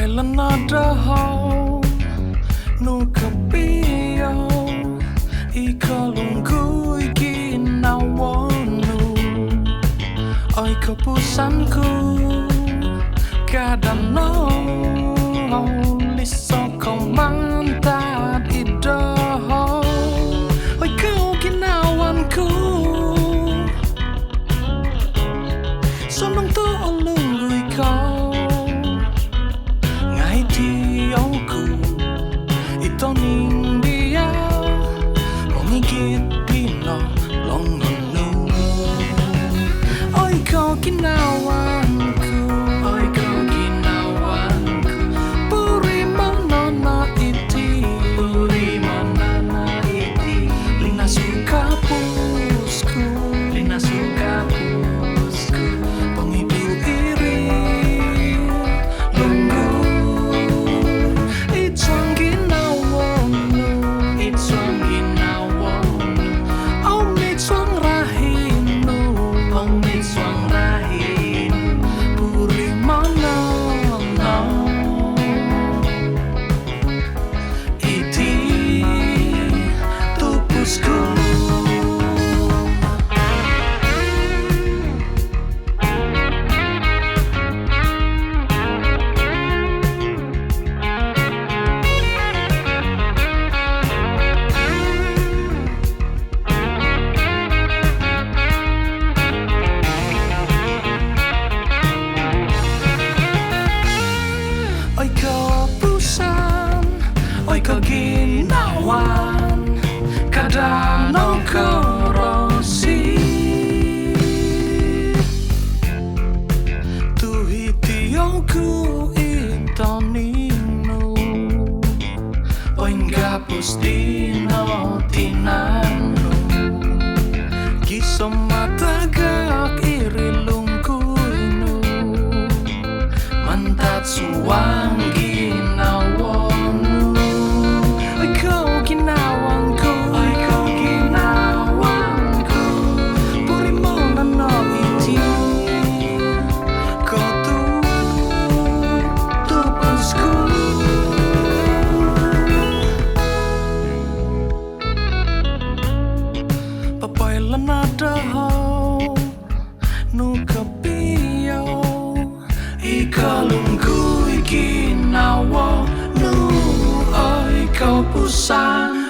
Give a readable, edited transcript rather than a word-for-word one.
Popoilo Noh Doho nu kopio kolunggui ginawonu oi koupusanku kada lisoko mantad doho oi koginawanku sundung tu olunggui ko itoning diya mongigit dinoh longon oi koginawanku purimono na hiti linasu gapusku pongidu iri lunggui suang rahi purimono hiti tupusku. Oi koupusan, oi koginawan, kada no korosi. Tu hiti ku itoninu, poingapus dinoh tinan, gisom matagak iri lunggui mantad suang ginawonu oi koginawanku purimono no hiti tupusku. Popoilo Noh Doho nu kopio kolunggui ginawonu oi koupusan.